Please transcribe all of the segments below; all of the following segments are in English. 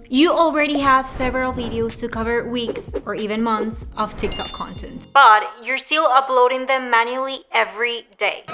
You already have several videos to cover weeks or even months of TikTok content, but you're still uploading them manually every day.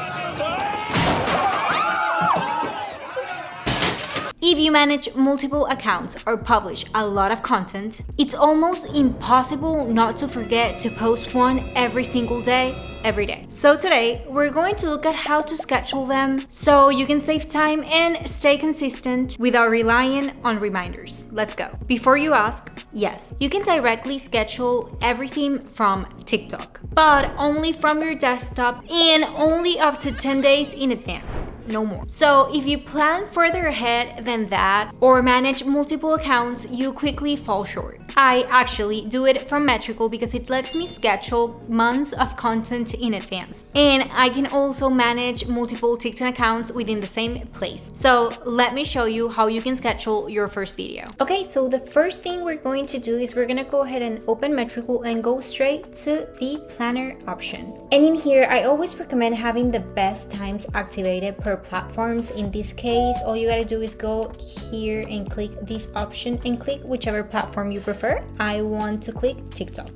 If you manage multiple accounts or publish a lot of content, it's almost impossible not to forget to post one every single day, every day. So today, we're going to look at how to schedule them so you can save time and stay consistent without relying on reminders. Let's go. Before you ask, yes, you can directly schedule everything from TikTok, but only from your desktop and only up to 10 days in advance. No more. So if you plan further ahead than that or manage multiple accounts, you quickly fall short. I actually do it from Metricool because it lets me schedule months of content in advance. And I can also manage multiple TikTok accounts within the same place. So let me show you how you can schedule your first video. Okay, so the first thing we're going to do is we're gonna go ahead and open Metricool and go straight to the planner option. And in here, I always recommend having the best times activated per platforms. In this case, all you gotta do is go here and click this option and click whichever platform you prefer. I want to click TikTok.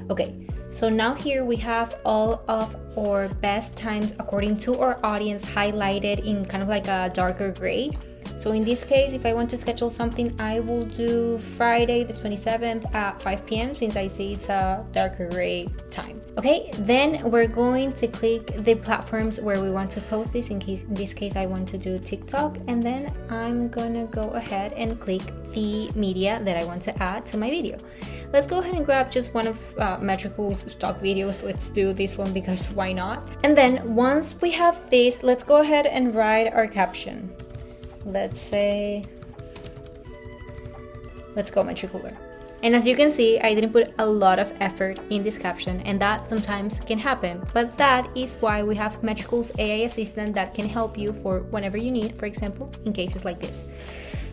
Okay, so now here we have all of our best times according to our audience highlighted in kind of like a darker gray. So in this case, if I want to schedule something, I will do Friday the 27th at 5 p.m. since I see it's a darker gray time. Okay, then we're going to click the platforms where we want to post this. In this case, I want to do TikTok, and then I'm gonna go ahead and click the media that I want to add to my video. Let's go ahead and grab just one of Metricool's stock videos. Let's do this one because why not? And then once we have this, let's go ahead and write our caption. Let's say, let's go Metricool. And as you can see, I didn't put a lot of effort in this caption, and that sometimes can happen. But that is why we have Metricool's AI assistant that can help you for whenever you need, for example, in cases like this.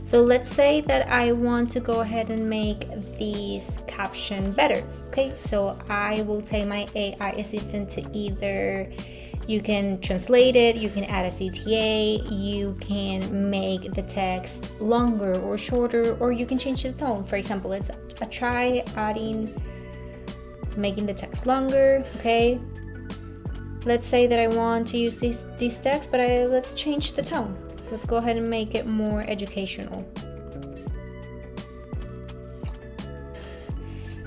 So let's say that I want to go ahead and make this caption better. Okay, so I will tell my AI assistant to either you can translate it, you can add a CTA, you can make the text longer or shorter, or you can change the tone. For example, let's try making the text longer, okay? Let's say that I want to use this text, but let's change the tone. Let's go ahead and make it more educational.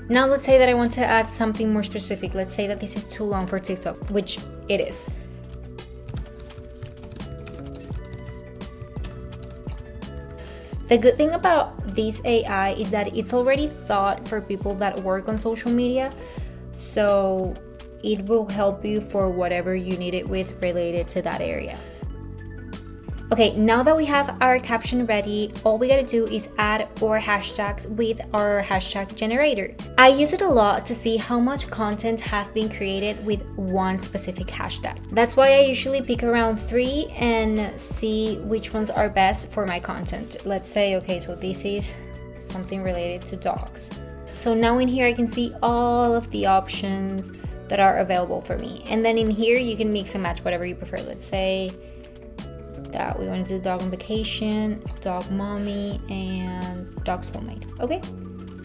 Now let's say that I want to add something more specific. Let's say that this is too long for TikTok, which it is. The good thing about this AI is that it's already thought for people that work on social media, so it will help you for whatever you need it with related to that area. Okay, now that we have our caption ready, all we gotta do is add our hashtags with our hashtag generator. I use it a lot to see how much content has been created with one specific hashtag. That's why I usually pick around 3 and see which ones are best for my content. Let's say, okay, so this is something related to dogs. So now in here I can see all of the options that are available for me. And then in here you can mix and match whatever you prefer. Let's say that we want to do dog on vacation, dog mommy, and dog soulmate. Okay,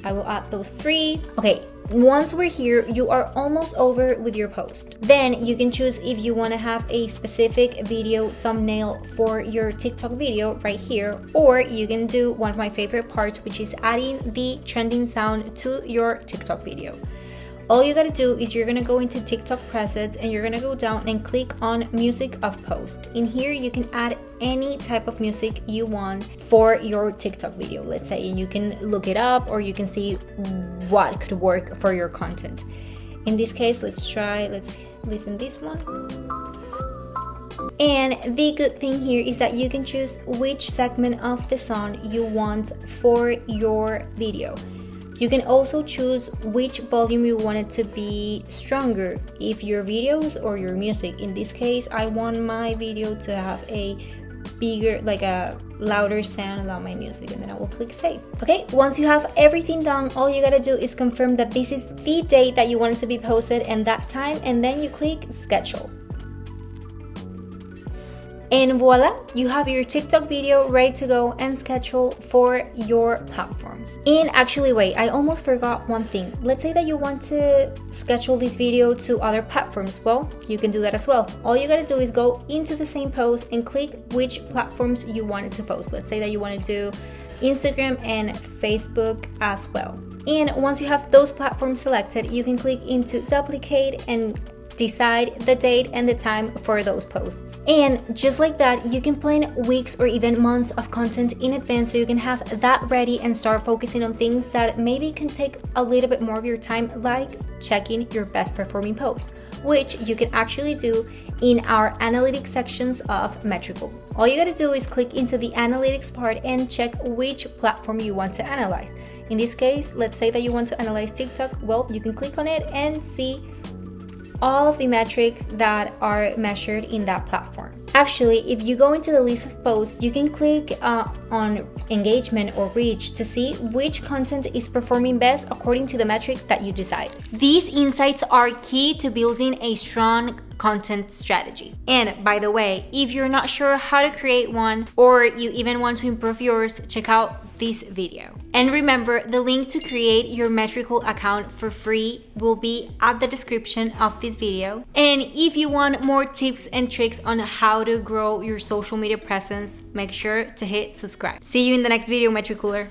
I will add those 3. Okay, once we're here, you are almost over with your post. Then you can choose if you want to have a specific video thumbnail for your TikTok video right here, or you can do one of my favorite parts, which is adding the trending sound to your TikTok video. All you gotta do is you're gonna go into TikTok presets and you're gonna go down and click on music of post. In here you can add any type of music you want for your TikTok video, let's say, and you can look it up or you can see what could work for your content. In this case, let's listen this one. And the good thing here is that you can choose which segment of the song you want for your video. You can also choose which volume you want it to be stronger, if your videos or your music. In this case, I want my video to have a bigger, like a louder sound than my music, and then I will click save. Okay, once you have everything done, all you gotta do is confirm that this is the date that you want it to be posted and that time, and then you click schedule. And voila, you have your TikTok video ready to go and schedule for your platform. And actually, wait, I almost forgot one thing. Let's say that you want to schedule this video to other platforms. Well, you can do that as well. All you gotta do is go into the same post and click which platforms you wanted to post. Let's say that you want to do Instagram and Facebook as well. And once you have those platforms selected, you can click into duplicate and decide the date and the time for those posts. And just like that, you can plan weeks or even months of content in advance so you can have that ready and start focusing on things that maybe can take a little bit more of your time, like checking your best performing posts, which you can actually do in our analytics sections of Metricool. All you gotta do is click into the analytics part and check which platform you want to analyze. In this case, let's say that you want to analyze TikTok. Well, you can click on it and see all of the metrics that are measured in that platform. Actually, if you go into the list of posts, you can click on engagement or reach to see which content is performing best according to the metric that you decide. These insights are key to building a strong content strategy. And by the way, if you're not sure how to create one or you even want to improve yours, check out this video. And remember, the link to create your Metricool account for free will be at the description of this video. And if you want more tips and tricks on how to grow your social media presence, make sure to hit subscribe. See you in the next video, Metricooler.